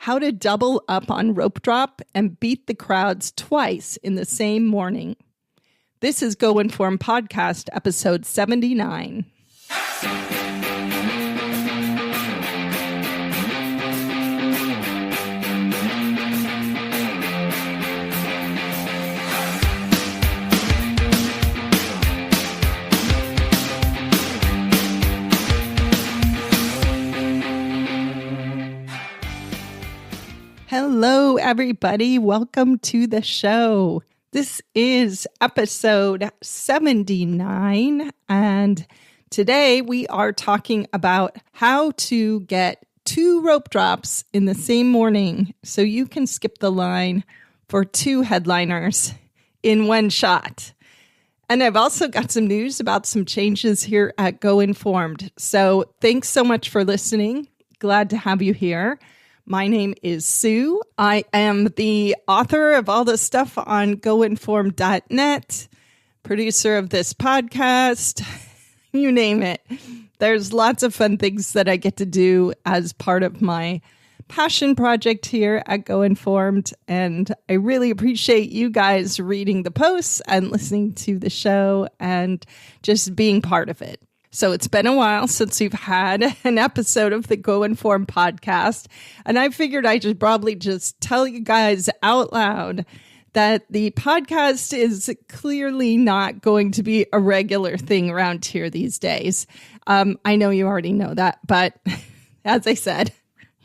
How to double up on rope drop and beat the crowds twice in the same morning. This is Go Inform Podcast, episode 79. Hello, everybody. Welcome to the show. This is episode 79, and today we are talking about how to get 2 rope drops in the same morning so you can skip the line for 2 headliners in one shot. And I've also got some news about some changes here at Go Informed. So thanks so much for listening. Glad to have you here. My name is Sue. I am the author of all the stuff on goinformed.net, producer of this podcast, you name it. There's lots of fun things that I get to do as part of my passion project here at Go Informed, and I really appreciate you guys reading the posts and listening to the show and just being part of it. So it's been a while since we've had an episode of the Go Inform podcast, and I figured I should probably just tell you guys out loud that the podcast is clearly not going to be a regular thing around here these days. I know you already know that, but as I said,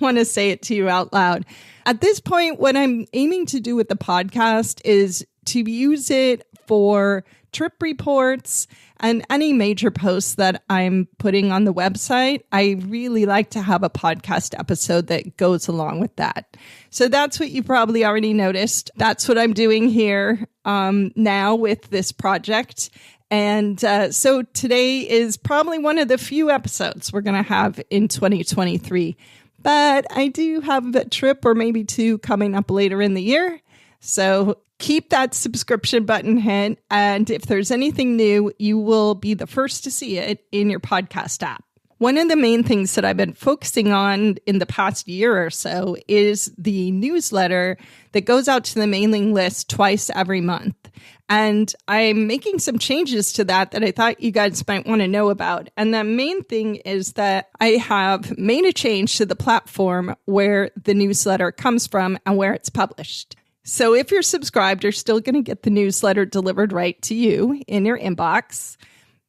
want to say it to you out loud. At this point, what I'm aiming to do with the podcast is to use it for trip reports and any major posts that I'm putting on the website. I really like to have a podcast episode that goes along with that. So that's what you probably already noticed. That's what I'm doing here now with this project. And so today is probably one of the few episodes we're going to have in 2023. But I do have a trip or maybe 2 coming up later in the year. So keep that subscription button hit, and if there's anything new, you will be the first to see it in your podcast app. One of the main things that I've been focusing on in the past year or so is the newsletter that goes out to the mailing list twice every month. And I'm making some changes to that I thought you guys might want to know about. And the main thing is that I have made a change to the platform where the newsletter comes from and where it's published. So if you're subscribed, you're still going to get the newsletter delivered right to you in your inbox.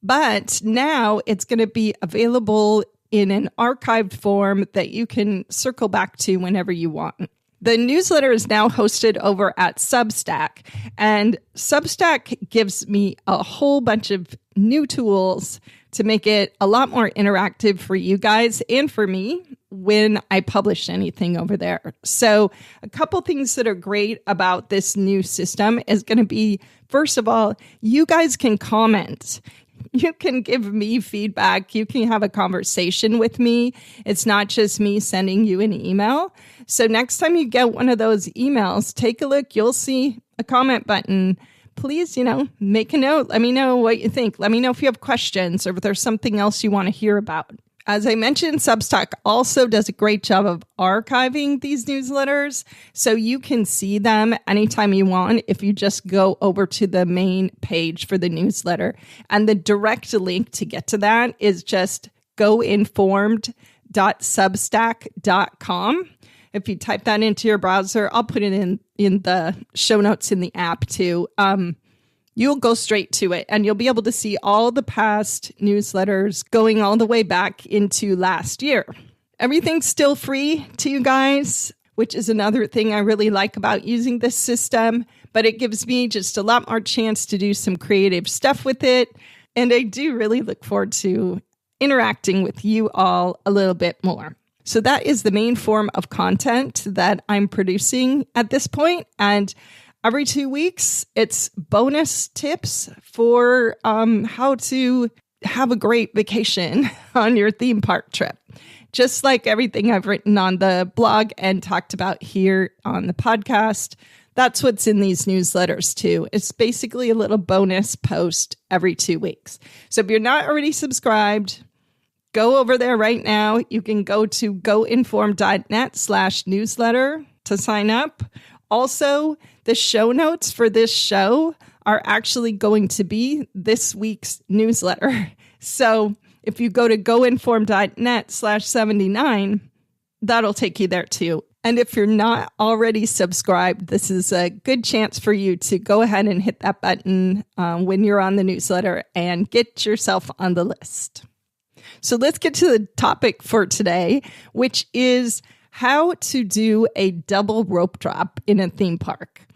But now it's going to be available in an archived form that you can circle back to whenever you want. The newsletter is now hosted over at Substack, and Substack gives me a whole bunch of new tools to make it a lot more interactive for you guys and for me when I publish anything over there. So a couple things that are great about this new system is going to be, first of all, you guys can comment. You can give me feedback. You can have a conversation with me. It's not just me sending you an email. So next time you get one of those emails, take a look. You'll see a comment button. Please, make a note. Let me know what you think. Let me know if you have questions or if there's something else you want to hear about. As I mentioned, Substack also does a great job of archiving these newsletters, so you can see them anytime you want if you just go over to the main page for the newsletter. And the direct link to get to that is just goinformed.substack.com. If you type that into your browser, I'll put it in the show notes in the app too. You'll go straight to it and you'll be able to see all the past newsletters going all the way back into last year. Everything's still free to you guys, which is another thing I really like about using this system, but it gives me just a lot more chance to do some creative stuff with it. And I do really look forward to interacting with you all a little bit more. So that is the main form of content that I'm producing at this point. And every 2 weeks, it's bonus tips for how to have a great vacation on your theme park trip. Just like everything I've written on the blog and talked about here on the podcast, that's what's in these newsletters too. It's basically a little bonus post every 2 weeks. So if you're not already subscribed, Go over there right now. You can go to goinform.net/newsletter to sign up. Also, the show notes for this show are actually going to be this week's newsletter. So if you go to goinform.net/79, that'll take you there too. And if you're not already subscribed, this is a good chance for you to go ahead and hit that button when you're on the newsletter and get yourself on the list. So let's get to the topic for today, which is how to do a double rope drop in a theme park.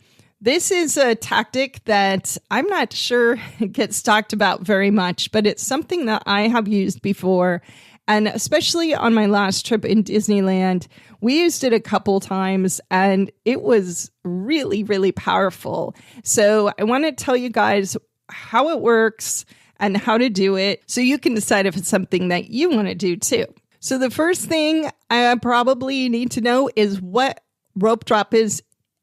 This is a tactic that I'm not sure gets talked about very much, but it's something that I have used before. And especially on my last trip in Disneyland, we used it a couple times and it was really, really powerful. So I want to tell you guys how it works and how to do it so you can decide if it's something that you want to do too. So the first thing I probably need to know is what rope drop is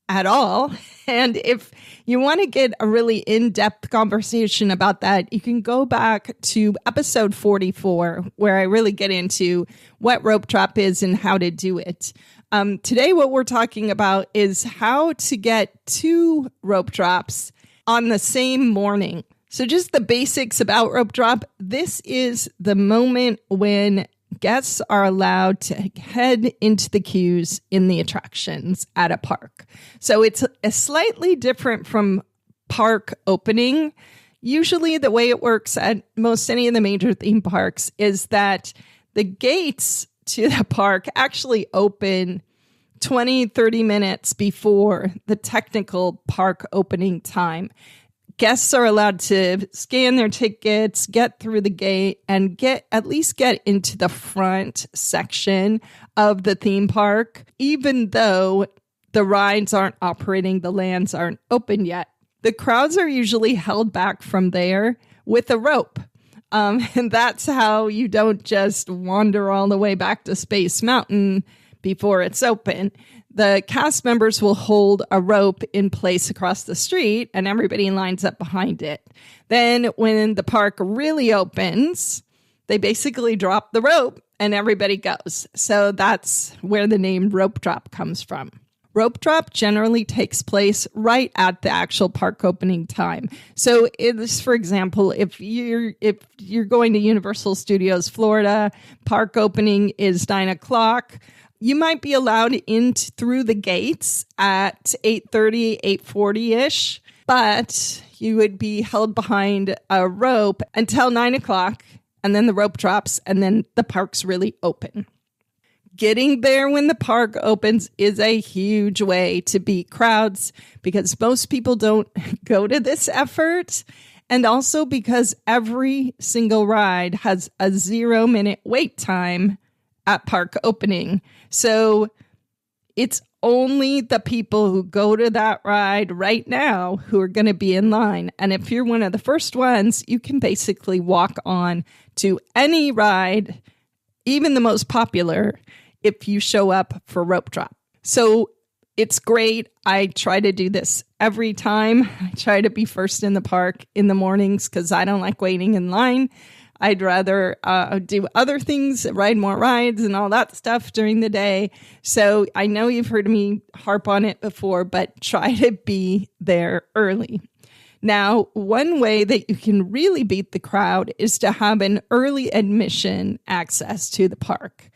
at all. And if you want to get a really in-depth conversation about that, you can go back to episode 44, where I really get into what rope drop is and how to do it. Today, what we're talking about is how to get 2 rope drops on the same morning. So just the basics about rope drop. This is the moment when guests are allowed to head into the queues in the attractions at a park. So it's a slightly different from park opening. Usually the way it works at most any of the major theme parks is that the gates to the park actually open 20, 30 minutes before the technical park opening time. Guests are allowed to scan their tickets, get through the gate, and at least get into the front section of the theme park, even though the rides aren't operating, the lands aren't open yet. The crowds are usually held back from there with a rope. And that's how you don't just wander all the way back to Space Mountain before it's open. The cast members will hold a rope in place across the street and everybody lines up behind it. Then when the park really opens, they basically drop the rope and everybody goes. So that's where the name rope drop comes from. Rope drop generally takes place right at the actual park opening time. So it's, for example, if you're going to Universal Studios Florida, park opening is 9:00. You might be allowed in through the gates at 8:30, 8:40-ish, but you would be held behind a rope until 9:00, and then the rope drops, and then the park's really open. Getting there when the park opens is a huge way to beat crowds because most people don't go to this effort. And also because every single ride has a 0-minute wait time at park opening. So it's only the people who go to that ride right now who are going to be in line. And if you're one of the first ones, you can basically walk on to any ride, even the most popular, if you show up for rope drop. So it's great. I try to do this every time. I try to be first in the park in the mornings because I don't like waiting in line. I'd rather do other things, ride more rides and all that stuff during the day. So I know you've heard me harp on it before, but try to be there early. Now, one way that you can really beat the crowd is to have an early admission access to the park.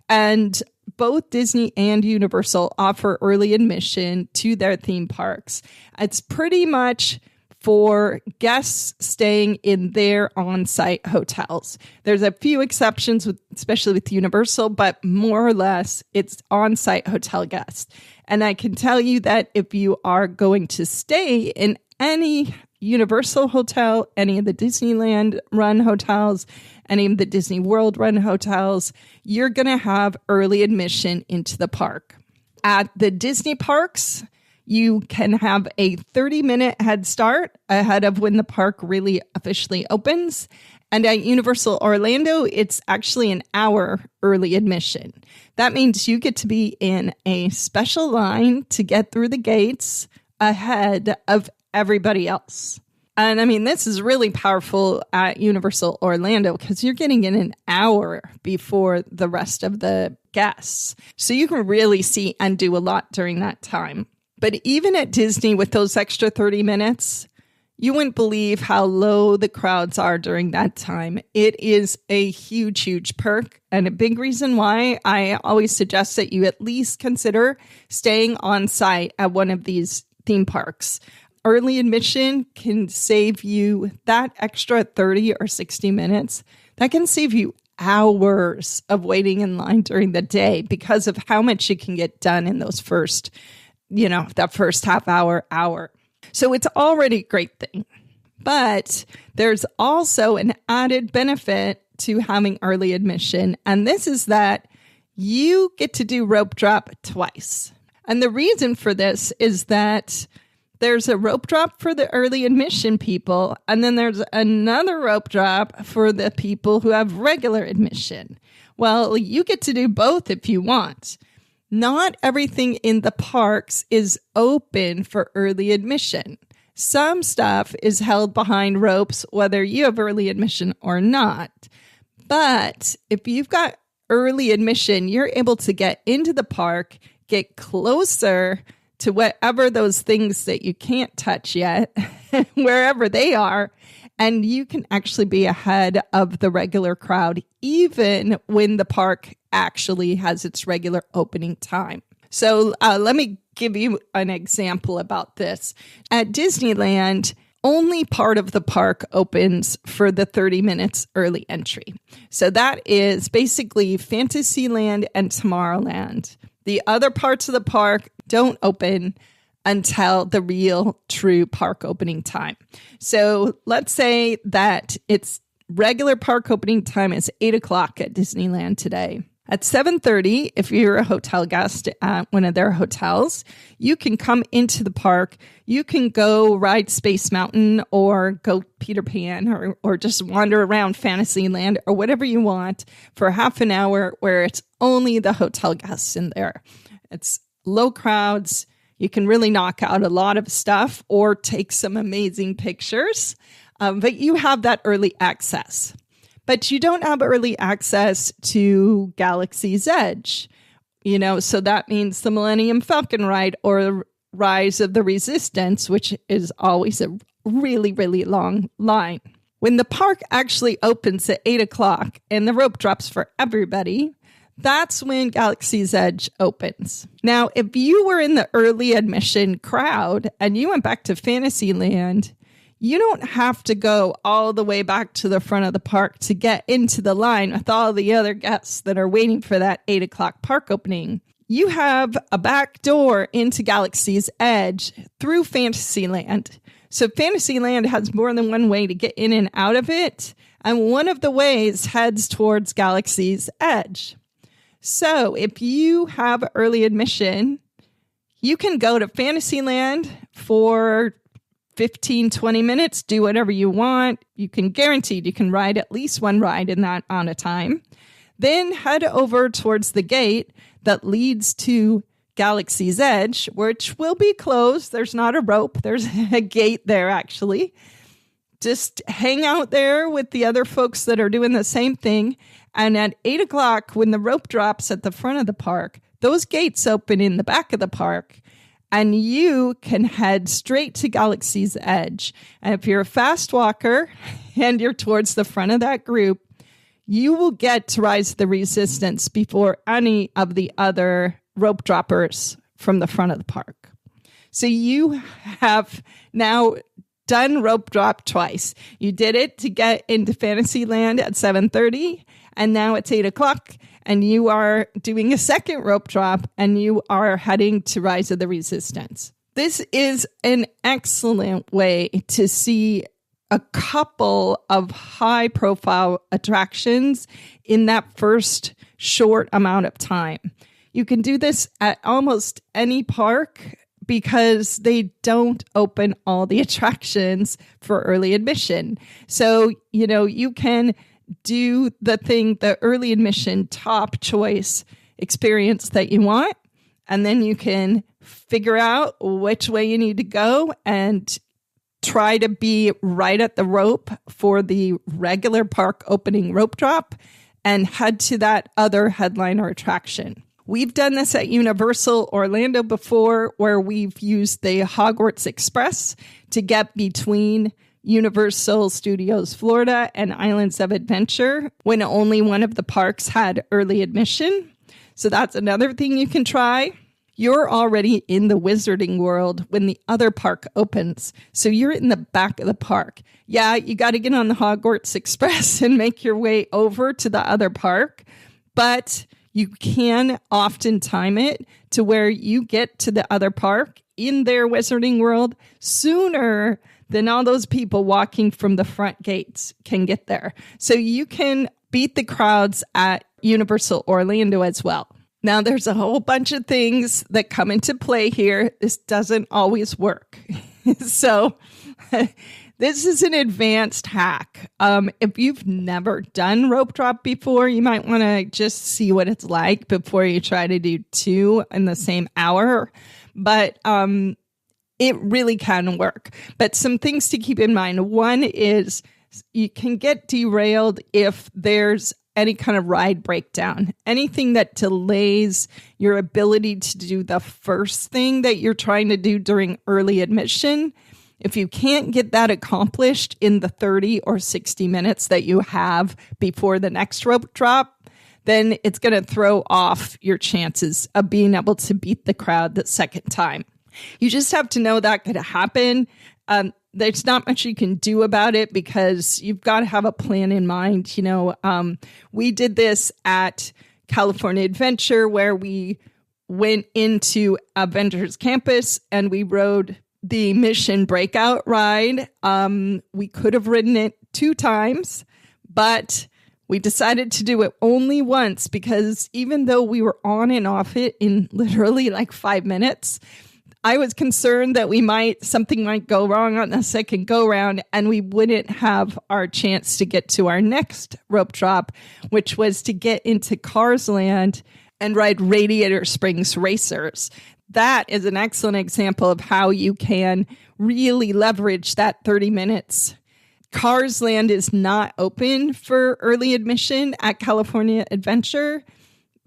And both Disney and Universal offer early admission to their theme parks. It's pretty much for guests staying in their on-site hotels. There's a few exceptions, especially with Universal, but more or less it's on-site hotel guests. And I can tell you that if you are going to stay in any Universal hotel, any of the Disneyland run hotels, any of the Disney World run hotels, you're going to have early admission into the park. At the Disney parks, you can have a 30-minute head start ahead of when the park really officially opens. And at Universal Orlando, it's actually an hour early admission. That means you get to be in a special line to get through the gates ahead of everybody else. And I mean, this is really powerful at Universal Orlando because you're getting in an hour before the rest of the guests. So you can really see and do a lot during that time. But even at Disney with those extra 30 minutes, you wouldn't believe how low the crowds are during that time. It is a huge, huge perk and a big reason why I always suggest that you at least consider staying on site at one of these theme parks. Early admission can save you that extra 30 or 60 minutes. That can save you hours of waiting in line during the day because of how much you can get done in those first, that first half hour. So it's already a great thing. But there's also an added benefit to having early admission. And this is that you get to do rope drop twice. And the reason for this is that there's a rope drop for the early admission people, and then there's another rope drop for the people who have regular admission. Well, you get to do both if you want. Not everything in the parks is open for early admission. Some stuff is held behind ropes, whether you have early admission or not. But if you've got early admission, you're able to get into the park, get closer to whatever those things that you can't touch yet, wherever they are, and you can actually be ahead of the regular crowd, even when the park actually has its regular opening time. So let me give you an example about this. At Disneyland, only part of the park opens for the 30 minutes early entry. So that is basically Fantasyland and Tomorrowland. The other parts of the park don't open until the real true park opening time. So let's say that its regular park opening time is 8 o'clock at Disneyland today. At 7:30, if you're a hotel guest at one of their hotels, you can come into the park. You can go ride Space Mountain or go Peter Pan or just wander around Fantasyland or whatever you want for half an hour where it's only the hotel guests in there. It's low crowds. You can really knock out a lot of stuff or take some amazing pictures, but you have that early access. But you don't have early access to Galaxy's Edge, so that means the Millennium Falcon ride or Rise of the Resistance, which is always a really, really long line. When the park actually opens at 8 o'clock and the rope drops for everybody, that's when Galaxy's Edge opens. Now, if you were in the early admission crowd and you went back to Fantasyland, you don't have to go all the way back to the front of the park to get into the line with all the other guests that are waiting for that 8 o'clock park opening. You have a back door into Galaxy's Edge through Fantasyland. So Fantasyland has more than one way to get in and out of it, and one of the ways heads towards Galaxy's Edge. So if you have early admission, you can go to Fantasyland for 15, 20 minutes, do whatever you want. You can guaranteed you can ride at least one ride in that amount of time. Then head over towards the gate that leads to Galaxy's Edge, which will be closed. There's not a rope. There's a gate there, actually. Just hang out there with the other folks that are doing the same thing. And at 8 o'clock, when the rope drops at the front of the park, those gates open in the back of the park. And you can head straight to Galaxy's Edge. And if you're a fast walker and you're towards the front of that group, you will get to Rise of the Resistance before any of the other rope droppers from the front of the park. So you have now done rope drop twice. You did it to get into Fantasyland at 7:30, and now it's 8 o'clock. And you are doing a second rope drop, and you are heading to Rise of the Resistance. This is an excellent way to see a couple of high-profile attractions in that first short amount of time. You can do this at almost any park because they don't open all the attractions for early admission. So, you can do the early admission top choice experience that you want, and then you can figure out which way you need to go and try to be right at the rope for the regular park opening rope drop and head to that other headliner attraction. We've done this at Universal Orlando before, where we've used the Hogwarts Express to get between Universal Studios Florida and Islands of Adventure when only one of the parks had early admission. So that's another thing you can try. You're already in the Wizarding World when the other park opens. So you're in the back of the park. Yeah, you got to get on the Hogwarts Express and make your way over to the other park. But you can often time it to where you get to the other park in their Wizarding World sooner than all those people walking from the front gates can get there. So you can beat the crowds at Universal Orlando as well. Now, there's a whole bunch of things that come into play here. This doesn't always work. So this is an advanced hack. If you've never done rope drop before, you might want to just see what it's like before you try to do 2 in the same hour. But it really can work. But some things to keep in mind. One is you can get derailed if there's any kind of ride breakdown, anything that delays your ability to do the first thing that you're trying to do during early admission. If you can't get that accomplished in the 30 or 60 minutes that you have before the next rope drop, then it's going to throw off your chances of being able to beat the crowd the second time. You just have to know that could happen. There's not much you can do about it because you've got to have a plan in mind. We did this at California Adventure where we went into Avengers Campus and we rode the Mission Breakout ride. We could have ridden it 2 times, but we decided to do it only once because even though we were on and off it in literally like 5 minutes, I was concerned that something might go wrong on the second go round and we wouldn't have our chance to get to our next rope drop, which was to get into Cars Land and ride Radiator Springs Racers. That is an excellent example of how you can really leverage that 30 minutes. Cars Land is not open for early admission at California Adventure,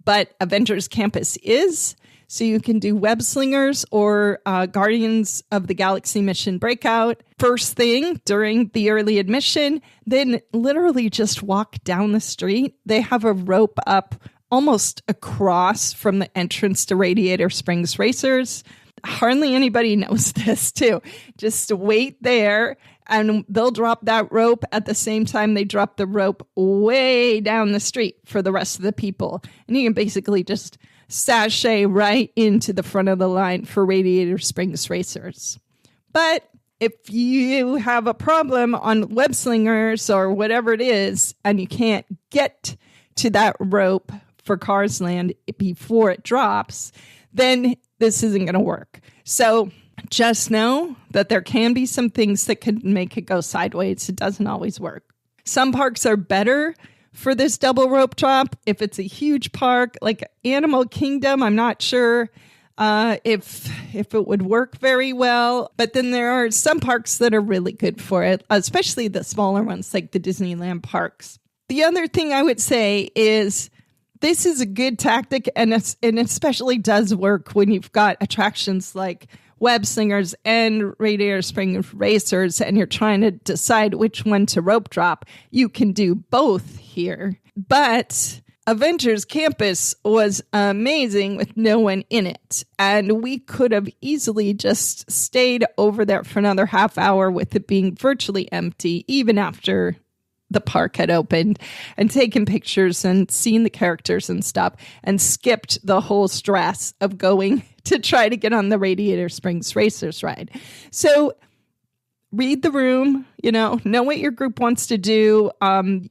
but Avengers Campus is. So you can do Web Slingers or Guardians of the Galaxy Mission Breakout first thing during the early admission, then literally just walk down the street. They have a rope up almost across from the entrance to Radiator Springs Racers. Hardly anybody knows this too. Just wait there and they'll drop that rope at the same time they drop the rope way down the street for the rest of the people. And you can basically just sashay right into the front of the line for Radiator Springs Racers. But if you have a problem on Web Slingers or whatever it is, and you can't get to that rope for Cars Land before it drops, then this isn't going to work. So just know that there can be some things that could make it go sideways. It doesn't always work. Some parks are better for this double rope drop. If it's a huge park like Animal Kingdom, I'm not sure if it would work very well. But then there are some parks that are really good for it, especially the smaller ones like the Disneyland parks. The other thing I would say is this is a good tactic, and it especially does work when you've got attractions like Web Slingers and Radiator Springs Racers, and you're trying to decide which one to rope drop. You can do both here. But Avengers Campus was amazing with no one in it. And we could have easily just stayed over there for another half hour with it being virtually empty, even after the park had opened, and taken pictures and seen the characters and stuff, and skipped the whole stress of going to try to get on the Radiator Springs Racers ride. So read the room, know what your group wants to do.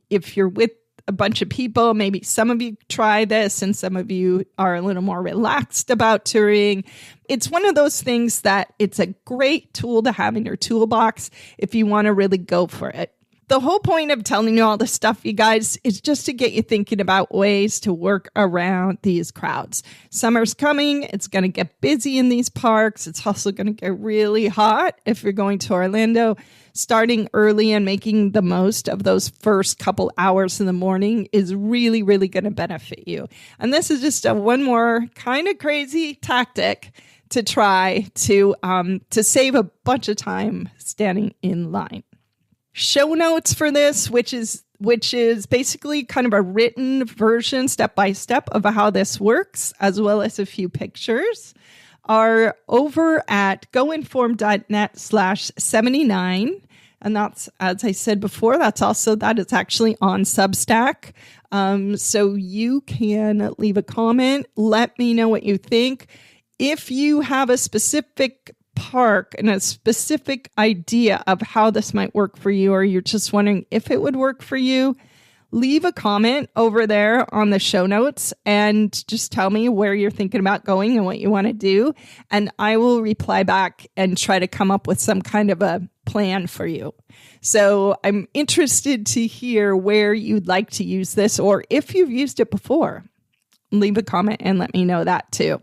If you're with a bunch of people, maybe some of you try this and some of you are a little more relaxed about touring. It's one of those things that it's a great tool to have in your toolbox if you want to really go for it. The whole point of telling you all this stuff, you guys, is just to get you thinking about ways to work around these crowds. Summer's coming. It's going to get busy in these parks. It's also going to get really hot if you're going to Orlando. Starting early and making the most of those first couple hours in the morning is really, really going to benefit you. And this is just one more kind of crazy tactic to try to save a bunch of time standing in line. Show notes for this, which is basically kind of a written version, step by step, of how this works, as well as a few pictures, are over at goinform.net/79. And that's, as I said before, that is actually on Substack. So you can leave a comment. Let me know what you think. If you have a specific park and a specific idea of how this might work for you, or you're just wondering if it would work for you, leave a comment over there on the show notes and just tell me where you're thinking about going and what you want to do. And I will reply back and try to come up with some kind of a plan for you. So I'm interested to hear where you'd like to use this, or if you've used it before. Leave a comment and let me know that too.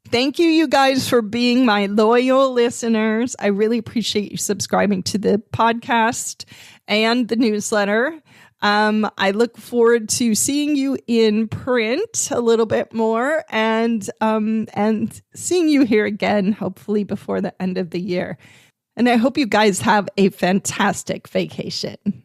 Thank you, you guys, for being my loyal listeners. I really appreciate you subscribing to the podcast and the newsletter. I look forward to seeing you in print a little bit more and seeing you here again, hopefully before the end of the year. And I hope you guys have a fantastic vacation.